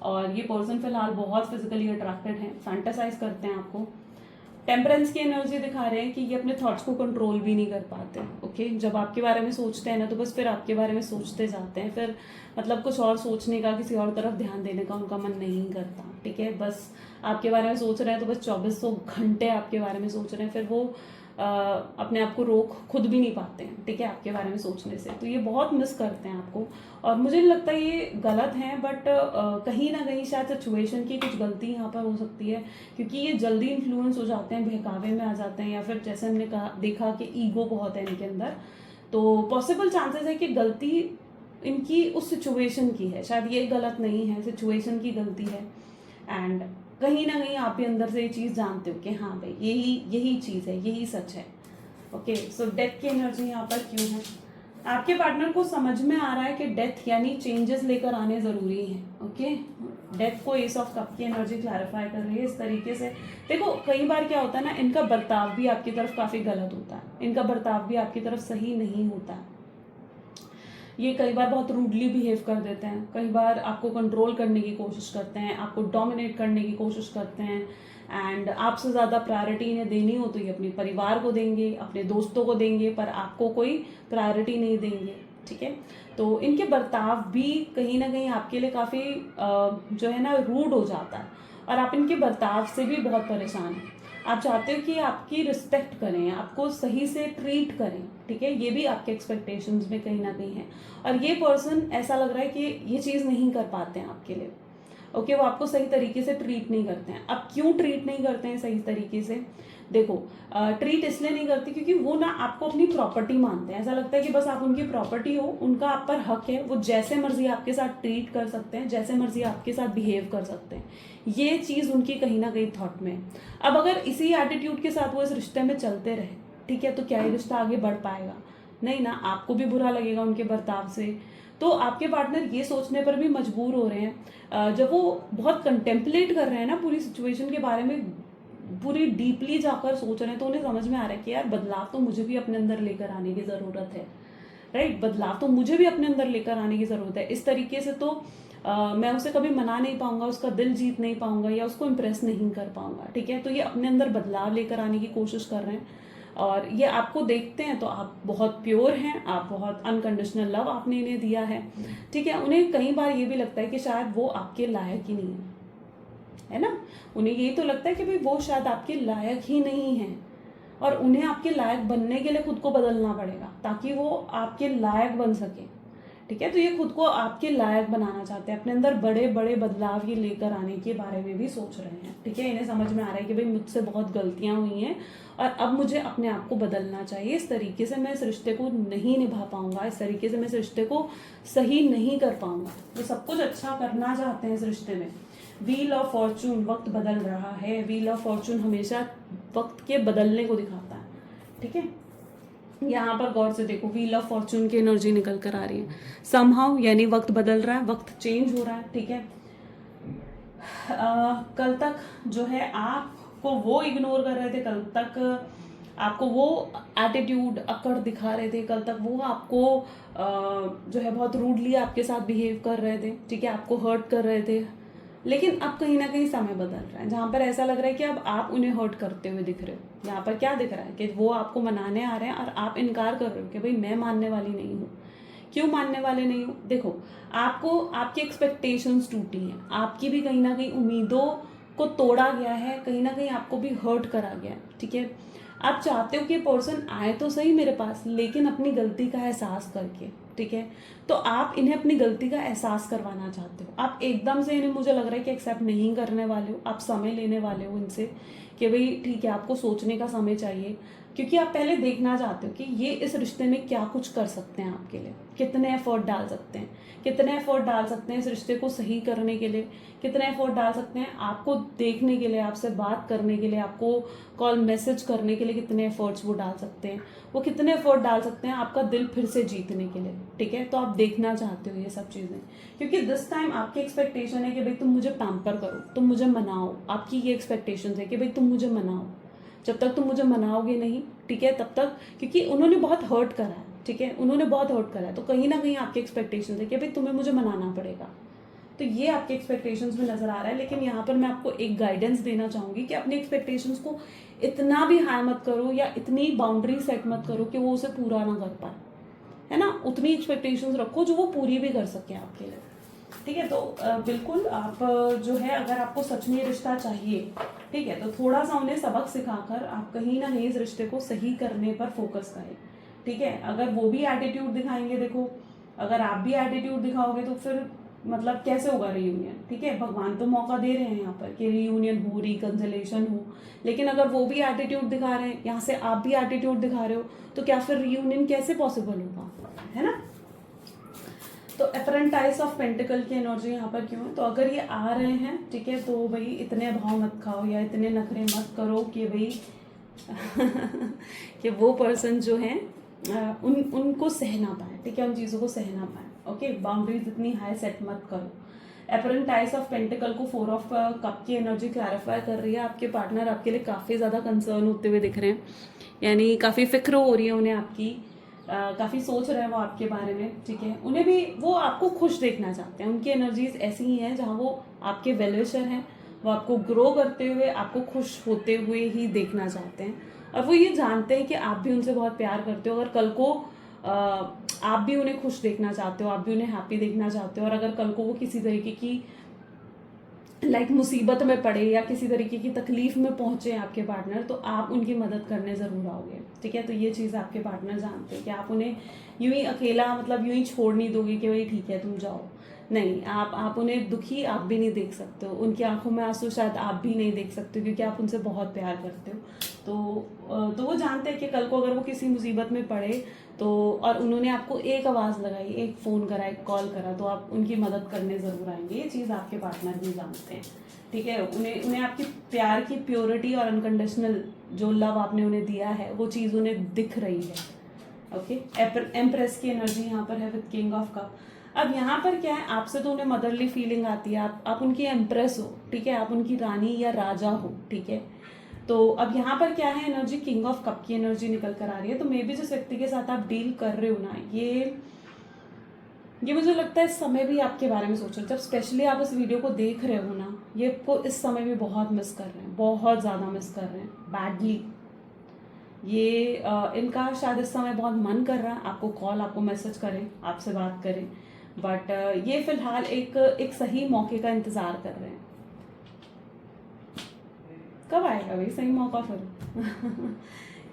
और ये पर्सन फिलहाल बहुत फिजिकली अट्रैक्टेड है, फैंटेसाइज करते हैं आपको, टेम्परेंस की एनर्जी दिखा रहे हैं कि ये अपने थॉट्स को कंट्रोल भी नहीं कर पाते। ओके, जब आपके बारे में सोचते हैं ना तो बस फिर आपके बारे में सोचते जाते हैं, फिर मतलब कुछ और सोचने का, किसी और तरफ ध्यान देने का उनका मन नहीं करता। ठीक है, बस आपके बारे में सोच रहे हैं तो बस 2400 घंटे आपके बारे में सोच रहे हैं, फिर वो अपने आप को रोक खुद भी नहीं पाते हैं। ठीक है, आपके बारे में सोचने से तो ये बहुत मिस करते हैं आपको, और मुझे नहीं लगता ये गलत है, बट कहीं ना कहीं शायद सिचुएशन की कुछ गलती यहाँ पर हो सकती है, क्योंकि ये जल्दी इन्फ्लुएंस हो जाते हैं, बहकावे में आ जाते हैं, या फिर जैसे हमने कहा देखा कि ईगो बहुत है इनके अंदर। तो पॉसिबल चांसेस है कि गलती इनकी उस सिचुएशन की है, शायद ये गलत नहीं है, सिचुएशन की गलती है। एंड कहीं ना कहीं आप भी अंदर से ये चीज़ जानते हो कि हाँ भाई यही चीज़ है, यही सच है। ओके, सो डेथ की एनर्जी यहाँ पर क्यों है? आपके पार्टनर को समझ में आ रहा है कि डेथ यानी चेंजेस लेकर आने ज़रूरी है। ओके, डेथ को एस ऑफ कप की एनर्जी क्लैरिफाई कर रही है इस तरीके से। देखो, कई बार क्या होता है ना, इनका बर्ताव भी आपकी तरफ काफ़ी गलत होता है, इनका बर्ताव भी आपकी तरफ सही नहीं होता है। ये कई बार बहुत रूडली बिहेव कर देते हैं, कई बार आपको कंट्रोल करने की कोशिश करते हैं, आपको डोमिनेट करने की कोशिश करते हैं। एंड आपसे ज़्यादा प्रायोरिटी इन्हें देनी हो तो ये अपने परिवार को देंगे, अपने दोस्तों को देंगे, पर आपको कोई प्रायोरिटी नहीं देंगे। ठीक है, तो इनके बर्ताव भी कहीं ना कहीं आपके लिए काफ़ी जो है ना रूड हो जाता है, और आप इनके बर्ताव से भी बहुत परेशान हैं। आप चाहते हो कि आपकी रिस्पेक्ट करें, आपको सही से ट्रीट करें। ठीक है, ये भी आपके एक्सपेक्टेशंस में कहीं ना कहीं है, और ये पर्सन ऐसा लग रहा है कि ये चीज़ नहीं कर पाते हैं आपके लिए। ओके, वो आपको सही तरीके से ट्रीट नहीं करते हैं। अब क्यों ट्रीट नहीं करते हैं सही तरीके से? देखो, ट्रीट इसलिए नहीं करते क्योंकि वो ना आपको अपनी प्रॉपर्टी मानते हैं। ऐसा लगता है कि बस आप उनकी प्रॉपर्टी हो, उनका आप पर हक है, वो जैसे मर्जी आपके साथ ट्रीट कर सकते हैं, जैसे मर्जी आपके साथ बिहेव कर सकते हैं। ये चीज़ उनकी कहीं ना कहीं थॉट में है। अब अगर इसी एटीट्यूड के साथ वो इस रिश्ते में चलते रहे, ठीक है, तो क्या ये रिश्ता आगे बढ़ पाएगा? नहीं ना, आपको भी बुरा लगेगा उनके बर्ताव से। तो आपके पार्टनर ये सोचने पर भी मजबूर हो रहे हैं, जब वो बहुत कंटेम्पलेट कर रहे हैं ना पूरी सिचुएशन के बारे में, पूरी डीपली जाकर सोच रहे हैं, तो उन्हें समझ में आ रहा है कि यार बदलाव तो मुझे भी अपने अंदर लेकर आने की ज़रूरत है। राइट, बदलाव तो मुझे भी अपने अंदर लेकर आने की ज़रूरत है। इस तरीके से तो मैं उसे कभी मना नहीं पाऊंगा, उसका दिल जीत नहीं पाऊंगा, या उसको इम्प्रेस नहीं कर पाऊंगा। ठीक है, तो ये अपने अंदर बदलाव लेकर आने की कोशिश कर रहे हैं, और ये आपको देखते हैं तो आप बहुत प्योर हैं, आप बहुत अनकंडीशनल लव आपने इन्हें दिया है। ठीक है, उन्हें कई बार ये भी लगता है कि शायद वो आपके लायक ही नहीं है ना? उन्हें ये तो लगता है कि भाई वो शायद आपके लायक ही नहीं है, और उन्हें आपके लायक बनने के लिए खुद को बदलना पड़ेगा ताकि वो आपके लायक बन सके। ठीक है, तो ये खुद को आपके लायक बनाना चाहते हैं, अपने अंदर बड़े बड़े बदलाव ये लेकर आने के बारे में भी सोच रहे हैं। ठीक है, इन्हें समझ में आ रहा है कि भाई मुझसे बहुत गलतियां हुई हैं, और अब मुझे अपने आप को बदलना चाहिए। इस तरीके से मैं इस रिश्ते को नहीं निभा पाऊंगा, इस तरीके से मैं इस रिश्ते को सही नहीं कर पाऊंगा। वो सब कुछ अच्छा करना चाहते हैं इस रिश्ते में। व्हील ऑफ फॉर्चून, वक्त बदल रहा है। व्हील ऑफ फॉर्चून हमेशा वक्त के बदलने को दिखाता है। ठीक है, यहाँ पर गौर से देखो, व्हील ऑफ फॉर्चून की एनर्जी निकल कर आ रही है। समहाउ यानी वक्त बदल रहा है, वक्त चेंज हो रहा है। ठीक है, कल तक जो है आपको वो इग्नोर कर रहे थे, कल तक आपको वो एटीट्यूड अकड़ दिखा रहे थे, कल तक वो आपको जो है बहुत रूडली आपके साथ बिहेव कर रहे थे। ठीक है, आपको हर्ट कर रहे थे, लेकिन अब कहीं ना कहीं समय बदल रहा है, जहाँ पर ऐसा लग रहा है कि अब आप उन्हें हर्ट करते हुए दिख रहे हो। यहाँ पर क्या दिख रहा है कि वो आपको मनाने आ रहे हैं और आप इनकार कर रहे हो कि भाई मैं मानने वाली नहीं हूँ। क्यों मानने वाले नहीं हो? देखो, आपको आपकी एक्सपेक्टेशंस टूटी हैं, आपकी भी कहीं ना कहीं उम्मीदों को तोड़ा गया है, कहीं ना कहीं आपको भी हर्ट करा गया है। ठीक है, आप चाहते हो कि पर्सन आए तो सही मेरे पास, लेकिन अपनी गलती का एहसास करके। ठीक है, तो आप इन्हें अपनी गलती का एहसास करवाना चाहते हो। आप एकदम से इन्हें, मुझे लग रहा है कि एक्सेप्ट नहीं करने वाले हो, आप समय लेने वाले हो इनसे कि भाई ठीक है, आपको सोचने का समय चाहिए, क्योंकि आप पहले देखना चाहते हो कि ये इस रिश्ते में क्या कुछ कर सकते हैं आपके लिए, कितने एफर्ट डाल सकते हैं, कितने एफर्ट डाल सकते हैं इस रिश्ते को सही करने के लिए, कितने एफर्ट डाल सकते हैं आपको देखने के लिए, आपसे बात करने के लिए, आपको कॉल मैसेज करने के लिए, कितने एफर्ट्स वो डाल सकते हैं, वो कितने एफर्ट डाल सकते हैं आपका दिल फिर से जीतने के लिए। ठीक है, तो आप देखना चाहते हो ये सब चीज़ें, क्योंकि दिस टाइम आपकी एक्सपेक्टेशन है कि भाई तुम मुझे पैम्पर करो, तुम मुझे मनाओ। आपकी ये एक्सपेक्टेशन है कि भाई तुम मुझे मनाओ। जब तक तुम मुझे मनाओगे नहीं, ठीक है, तब तक, क्योंकि उन्होंने बहुत हर्ट करा है। ठीक है, उन्होंने बहुत हर्ट करा है, तो कहीं ना कहीं आपकी एक्सपेक्टेशन है कि भाई तुम्हें मुझे मनाना पड़ेगा। तो ये आपके एक्सपेक्टेशंस में नजर आ रहा है। लेकिन यहाँ पर मैं आपको एक गाइडेंस देना चाहूंगी कि अपने एक्सपेक्टेशंस को इतना भी हाई मत करो या इतनी बाउंड्री सेट मत करो कि वो उसे पूरा ना कर पाए, है ना। उतनी एक्सपेक्टेशंस रखो जो वो पूरी भी कर सके आपके लिए, ठीक है। तो बिल्कुल आप जो है, अगर आपको सच में रिश्ता चाहिए, ठीक है, तो थोड़ा सा उन्हें सबक सिखाकर आप कहीं ना कहीं इस रिश्ते को सही करने पर फोकस करें, ठीक है। अगर वो भी एटीट्यूड दिखाएंगे, देखो अगर आप भी एटीट्यूड दिखाओगे तो फिर मतलब कैसे होगा रीयूनियन, ठीक है। भगवान तो मौका दे रहे हैं यहाँ पर कि रीयूनियन हो, रिकंसिलेशन हो, लेकिन अगर वो भी एटीट्यूड दिखा रहे हैं, यहाँ से आप भी एटीट्यूड दिखा रहे हो, तो क्या फिर रीयूनियन कैसे पॉसिबल होगा, है ना। तो अपरेंटाइज ऑफ पेंटिकल की एनर्जी यहाँ पर क्यों है, तो अगर ये आ रहे हैं, ठीक है, तो भाई इतने भाव मत खाओ या इतने नखरे मत करो कि भाई कि वो पर्सन जो है उनको सह ना पाए, ठीक है, उन चीज़ों को सह ना पाए। ओके, बाउंड्रीज इतनी हाई सेट मत करो। अपरेंटाइज ऑफ पेंटिकल को 4 ऑफ कप की एनर्जी क्लैरिफाई कर रही है। आपके पार्टनर आपके लिए काफ़ी ज़्यादा कंसर्न होते हुए दिख रहे हैं, यानी काफ़ी फिक्र हो रही है उन्हें आपकी, काफ़ी सोच रहे हैं वो आपके बारे में, ठीक है। उन्हें भी वो आपको खुश देखना चाहते हैं, उनकी एनर्जीज ऐसी ही हैं जहाँ वो आपके वेलविशर हैं, वो आपको ग्रो करते हुए, आपको खुश होते हुए ही देखना चाहते हैं। और वो ये जानते हैं कि आप भी उनसे बहुत प्यार करते हो, अगर कल को आप भी उन्हें खुश देखना चाहते हो, आप भी उन्हें हैप्पी देखना चाहते हो, और अगर कल को वो किसी तरीके की मुसीबत में पड़े या किसी तरीके की तकलीफ में पहुंचे आपके पार्टनर, तो आप उनकी मदद करने ज़रूर आओगे, ठीक है। तो ये चीज़ आपके पार्टनर जानते हैं कि आप उन्हें यूं ही अकेला, मतलब यूं ही छोड़ नहीं दोगे कि भाई ठीक है तुम जाओ, नहीं। आप उन्हें दुखी आप भी नहीं देख सकते हो, उनकी आंखों में आंसू शायद आप भी नहीं देख सकते हो, क्योंकि आप उनसे बहुत प्यार करते हो। तो वो जानते हैं कि कल को अगर वो किसी मुसीबत में पड़े तो, और उन्होंने आपको एक आवाज़ लगाई, एक फ़ोन करा, एक कॉल करा, तो आप उनकी मदद करने ज़रूर आएंगे। ये चीज़ आपके पार्टनर भी जानते हैं, ठीक है। उन्हें आपकी प्यार की प्योरिटी और अनकंडीशनल जो लव आपने उन्हें दिया है वो चीज़ उन्हें दिख रही है। ओके, एम्प्रेस की एनर्जी यहाँ पर है विद किंग ऑफ कप। अब यहाँ पर क्या है, आपसे तो उन्हें मदरली फीलिंग आती है, आप उनकी एम्प्रेस हो, ठीक है, आप उनकी रानी या राजा हो, ठीक है। तो अब यहाँ पर क्या है, एनर्जी किंग ऑफ कप की एनर्जी निकल कर आ रही है। तो मे बी जिस व्यक्ति के साथ आप डील कर रहे हो ना, ये मुझे लगता है इस समय भी आपके बारे में सोच रहे हो। जब स्पेशली आप इस वीडियो को देख रहे हो ना, ये आपको इस समय भी बहुत मिस कर रहे हैं, बहुत ज़्यादा मिस कर रहे हैं, बैडली। ये इनका शायद इस समय बहुत मन कर रहा है आपको कॉल, आपको मैसेज करें, आपसे बात करें, बट ये फिलहाल एक सही मौके का इंतज़ार कर रहे हैं। कब आएगा भाई सही मौका फिर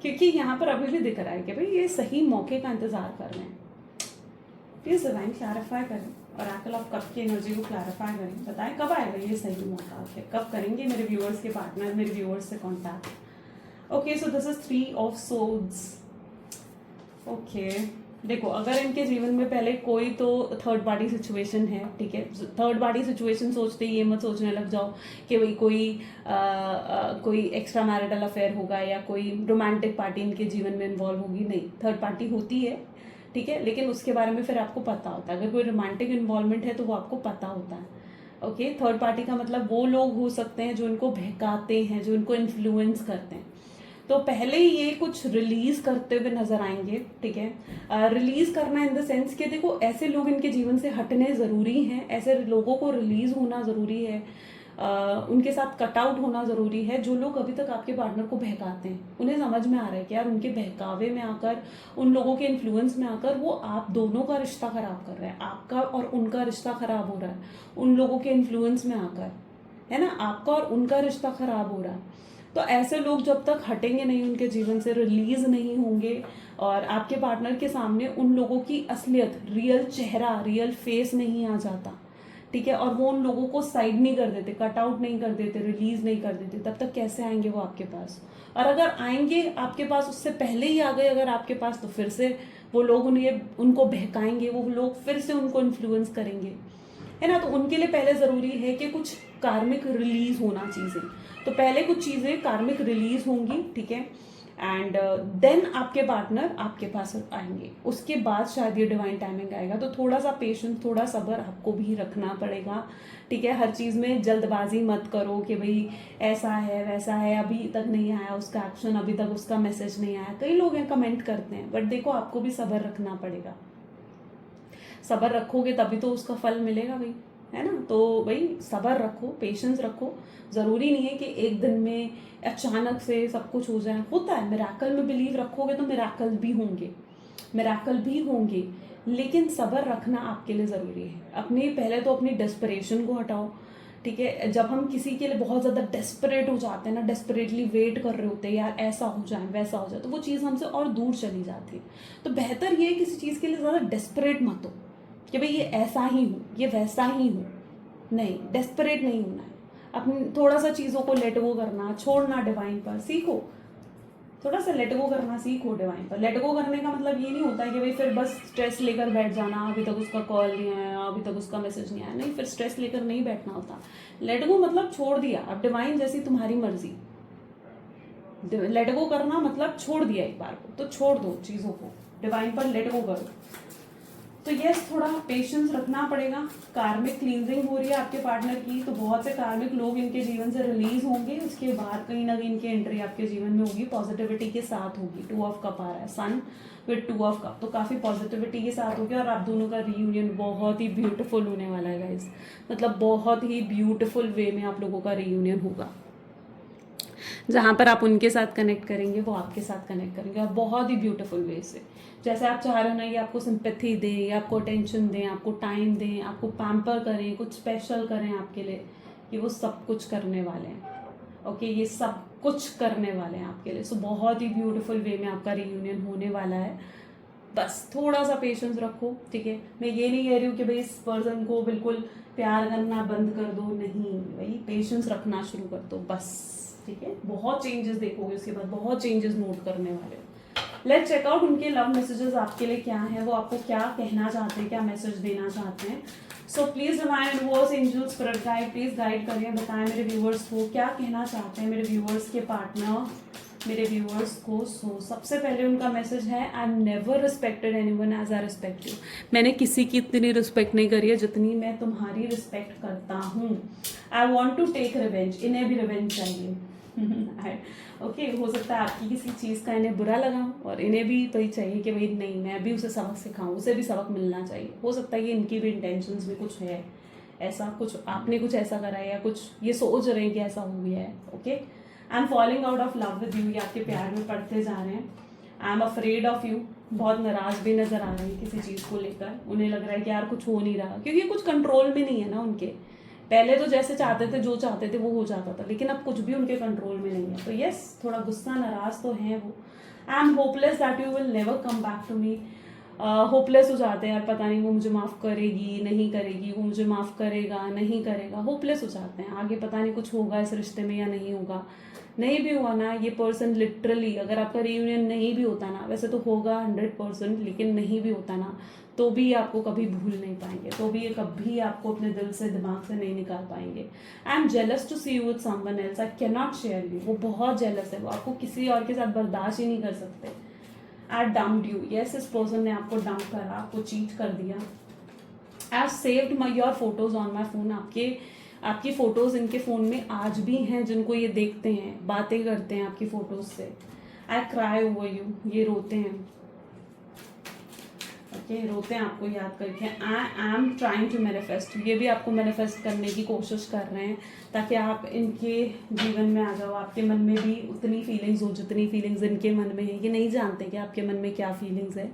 क्योंकि यहाँ पर अभी भी दिख रहा है कि भाई ये सही मौके का इंतजार कर रहे हैं। प्लीज डिवाइन क्लैरिफाई करें, ऑरेकल ऑफ कप की एनर्जी को क्लैरिफाई करें, बताएं कब आएगा ये सही मौका, ओके, कब करेंगे मेरे व्यूअर्स के पार्टनर मेरे व्यूअर्स से contact. Okay, so this is 3 of swords. Okay, देखो अगर इनके जीवन में पहले कोई तो थर्ड पार्टी सिचुएशन है, ठीक है, थर्ड पार्टी सिचुएशन सोचते ही ये मत सोचने लग जाओ कि भाई कोई एक्स्ट्रा मैरिटल अफेयर होगा या कोई रोमांटिक पार्टी इनके जीवन में इन्वॉल्व होगी, नहीं, थर्ड पार्टी होती है, ठीक है, लेकिन उसके बारे में फिर आपको पता होता है। अगर कोई रोमांटिक इन्वॉल्वमेंट है तो वो आपको पता होता है। ओके, थर्ड पार्टी का मतलब वो लोग हो सकते हैं जो इनको बहकाते हैं, जो इनको इन्फ्लुएंस करते हैं। तो पहले ये कुछ रिलीज करते हुए नजर आएंगे, ठीक है। रिलीज करना इन द सेंस कि देखो ऐसे लोग इनके जीवन से हटने जरूरी हैं, ऐसे लोगों को रिलीज होना जरूरी है, उनके साथ कट आउट होना जरूरी है। जो लोग अभी तक आपके पार्टनर को बहकाते हैं, उन्हें समझ में आ रहा है कि यार उनके बहकावे में आकर, उन लोगों के इन्फ्लुएंस में आकर वो आप दोनों का रिश्ता खराब कर रहे हैं, आपका और उनका रिश्ता खराब हो रहा है उन लोगों के इन्फ्लुएंस में आकर, है ना, आपका और उनका रिश्ता खराब हो रहा है। तो ऐसे लोग जब तक हटेंगे नहीं, उनके जीवन से रिलीज नहीं होंगे और आपके पार्टनर के सामने उन लोगों की असलियत, रियल चेहरा, रियल फेस नहीं आ जाता, ठीक है, और वो उन लोगों को साइड नहीं कर देते, कट आउट नहीं कर देते, रिलीज नहीं कर देते, तब तक कैसे आएंगे वो आपके पास। और अगर आएंगे आपके पास, उससे पहले ही आ गए अगर आपके पास, तो फिर से वो लोग उनको बहकाएंगे, वो लोग फिर से उनको इन्फ्लुएंस करेंगे, है ना। तो उनके लिए पहले जरूरी है कि कुछ कार्मिक रिलीज होना चीजें, तो पहले कुछ चीजें कार्मिक रिलीज होंगी, ठीक है, एंड देन आपके पार्टनर आपके पास आएंगे, उसके बाद शायद ये डिवाइन टाइमिंग आएगा। तो थोड़ा सा पेशेंस, थोड़ा सब्र आपको भी रखना पड़ेगा, ठीक है। हर चीज में जल्दबाजी मत करो कि भाई ऐसा है वैसा है, अभी तक नहीं आया उसका एक्शन, अभी तक उसका मैसेज नहीं आया। कई लोग हैं कमेंट करते हैं, बट देखो आपको भी सब्र रखना पड़ेगा, सब्र रखोगे तभी तो उसका फल मिलेगा भाई, है ना। तो भाई सब्र रखो, पेशेंस रखो। ज़रूरी नहीं है कि एक दिन में अचानक से सब कुछ हो जाए। होता है, मिराकल में बिलीव रखोगे तो मिराकल भी होंगे, मिराकल भी होंगे, लेकिन सब्र रखना आपके लिए ज़रूरी है। अपनी पहले तो अपनी डेस्परेशन को हटाओ, ठीक है। जब हम किसी के लिए बहुत ज़्यादा डेस्परेट हो जाते हैं ना, डेस्परेटली वेट कर रहे होते हैं यार ऐसा हो जाए वैसा हो जाए, तो वो चीज़ हमसे और दूर चली जाती है। तो बेहतर ये है किसी चीज़ के लिए ज़्यादा डेस्परेट मत हो कि भाई ये ऐसा ही हो, ये वैसा ही हो। नहीं, डेस्परेट नहीं होना है। अपनी थोड़ा सा चीज़ों को लेट गो करना, छोड़ना डिवाइन पर सीखो। थोड़ा सा लेट गो करना सीखो डिवाइन पर। लेट गो करने का मतलब ये नहीं होता है कि भाई फिर बस स्ट्रेस लेकर बैठ जाना, अभी तक उसका कॉल नहीं आया, अभी तक उसका मैसेज नहीं आया। नहीं, फिर स्ट्रेस लेकर नहीं बैठना होता। लेट गो मतलब छोड़ दिया। अब डिवाइन जैसी तुम्हारी मर्जी। लेट गो करना मतलब छोड़ दिया एक बार को, तो छोड़ दो चीज़ों को, डिवाइन पर लेट गो करो। तो यस, थोड़ा पेशेंस रखना पड़ेगा। कार्मिक क्लींजिंग हो रही है आपके पार्टनर की, तो बहुत से कार्मिक लोग इनके जीवन से रिलीज होंगे। उसके बाद कहीं ना कहीं इनकी एंट्री आपके जीवन में होगी, पॉजिटिविटी के साथ होगी। 2 ऑफ कप आ रहा है, सन विद 2 ऑफ कप, तो काफ़ी पॉजिटिविटी के साथ होगी। और आप दोनों का रीयूनियन बहुत ही ब्यूटीफुल होने वाला है गाइस। मतलब बहुत ही ब्यूटीफुल वे में आप लोगों का रीयूनियन होगा। जहाँ पर आप उनके साथ कनेक्ट करेंगे वो आपके साथ कनेक्ट करेंगे, और बहुत ही ब्यूटीफुल वे से। जैसे आप चाह रहे हो ना, ये आपको सिंपैथी दें, ये आपको अटेंशन दें, आपको टाइम दें, आपको पैम्पर करें, कुछ स्पेशल करें आपके लिए, कि वो सब कुछ करने वाले हैं। ओके, ये सब कुछ करने वाले हैं आपके लिए। सो बहुत ही ब्यूटीफुल वे में आपका रीयूनियन होने वाला है। बस थोड़ा सा पेशेंस रखो, ठीक है। मैं ये नहीं कह रही हूँ कि भाई इस पर्सन को बिल्कुल प्यार करना बंद कर दो, नहीं भाई, पेशेंस रखना शुरू कर दो बस, ठीक है। बहुत चेंजेस देखोगे उसके बाद, बहुत चेंजेस नोट करने वाले हो। लेट्स चेक आउट उनके लव मैसेजेस आपके लिए क्या है, वो आपको क्या कहना चाहते हैं, क्या मैसेज देना चाहते हैं। So please divine universe, angels, spirit guide, please guide करिए, बताएं मेरे व्यूअर्स को क्या कहना चाहते हैं मेरे व्यूअर्स के पार्टनर, मेरे व्यूअर्स को। सो सबसे पहले उनका मैसेज है, I am never respected anyone as I respect you. मैंने किसी की इतनी रिस्पेक्ट नहीं करी है जितनी मैं तुम्हारी रिस्पेक्ट करता हूँ। I want to take revenge, इन्हें भी रिवेंज चाहिए। ओके, हो सकता है आपकी किसी चीज़ का इन्हें बुरा लगा और इन्हें भी तो ही चाहिए कि भाई नहीं, मैं भी उसे सबक सिखाऊं, उसे भी सबक मिलना चाहिए। हो सकता है कि इनकी भी इंटेंशंस में कुछ है ऐसा, कुछ आपने कुछ ऐसा करा है, या कुछ ये सोच रहे हैं कि ऐसा हो गया है। Okay, I am falling out of love with you, ये आपके प्यार में पड़ते जा रहे हैं। I am afraid of you, बहुत नाराज भी नजर आ रहे हैं किसी चीज़ को लेकर। उन्हें लग रहा है कि यार कुछ हो नहीं रहा, क्योंकि कुछ कंट्रोल में नहीं है ना उनके। पहले तो जैसे चाहते थे, जो चाहते थे वो हो जाता था, लेकिन अब कुछ भी उनके कंट्रोल में नहीं है। तो यस, थोड़ा गुस्सा नाराज तो हैं वो। I am hopeless that you will never come back to me. Hopeless हो जाते हैं यार, पता नहीं वो मुझे माफ़ करेगी नहीं करेगी, वो मुझे माफ़ करेगा नहीं करेगा, होपलेस हो जाते हैं। आगे पता नहीं कुछ होगा इस रिश्ते में या नहीं होगा। नहीं भी हुआ ना, ये पर्सन लिटरली, अगर आपका रियूनियन नहीं भी होता ना, वैसे तो होगा 100%, लेकिन नहीं भी होता ना, तो भी आपको कभी भूल नहीं पाएंगे, तो भी ये कभी आपको अपने दिल से, दिमाग से नहीं निकाल पाएंगे। I am jealous to see you with someone else, I can not share you. वो बहुत जेलस है, वो आपको किसी और के साथ बर्दाश्त ही नहीं कर सकते। आई डम्प्ड यू, यस, इस पर्सन ने आपको डंप करा, आपको चीट कर दिया। I have saved my your photos on my phone, आपकी फोटोज इनके फोन में आज भी हैं, जिनको ये देखते हैं, बातें करते हैं आपकी फोटोज से। आई क्राई ओवर यू, ये रोते हैं, ओके, रोते हैं आपको याद करके। I am trying to manifest, ये भी आपको मैनिफेस्ट करने की कोशिश कर रहे हैं ताकि आप इनके जीवन में आ जाओ। आपके मन में भी उतनी फीलिंग्स हो जितनी फीलिंग्स इनके मन में है। ये नहीं जानते कि आपके मन में क्या फीलिंग्स है,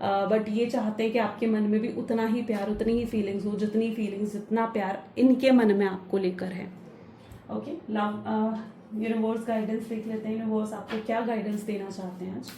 बट ये चाहते हैं कि आपके मन में भी उतना ही प्यार, उतनी ही फीलिंग्स हो जितनी फीलिंग्स, जितना प्यार इनके मन में आपको लेकर है। ओके, लव यूनिवर्स गाइडेंस देख लेते हैं। यूनिवर्स आपको क्या गाइडेंस देना चाहते हैं आज।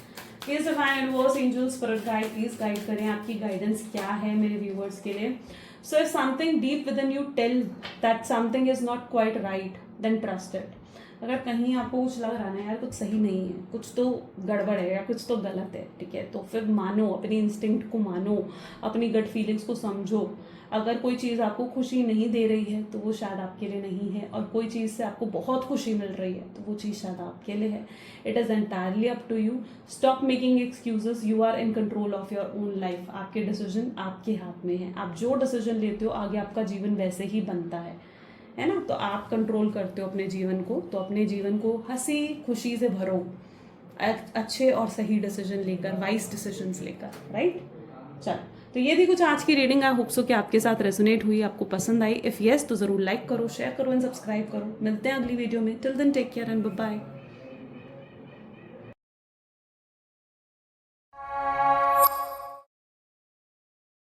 Please divine universe, angel, spirit guide, please guide करें, आपकी गाइडेंस क्या है मेरे व्यूवर्स के लिए। So if something deep within you tell that something is not quite right, then trust it. अगर कहीं आपको कुछ लग रहा है ना यार कुछ सही नहीं है, कुछ तो गड़बड़ है या कुछ तो गलत है, ठीक है, तो फिर मानो, अपनी इंस्टिंक्ट को मानो, अपनी गट फीलिंग्स को समझो। अगर कोई चीज़ आपको खुशी नहीं दे रही है तो वो शायद आपके लिए नहीं है, और कोई चीज़ से आपको बहुत खुशी मिल रही है तो वो चीज़ शायद आपके लिए है। It is entirely up to you. Stop making excuses, you are in control of your own life. आपके डिसीजन आपके हाथ में है। आप जो डिसीजन लेते हो आगे आपका जीवन वैसे ही बनता है ना। तो आप कंट्रोल करते हो अपने जीवन को, तो अपने जीवन को हंसी खुशी से भरो, अच्छे और सही डिसीजन लेकर, वाइज डिसीजंस लेकर, राइट। चल, तो ये थी कुछ आज की रीडिंग। आई होप सो कि आपके साथ रेजोनेट हुई, आपको पसंद आई। इफ़ येस तो ज़रूर लाइक करो, शेयर करो एंड सब्सक्राइब करो। मिलते हैं अगली वीडियो में। Till then take care and bye bye.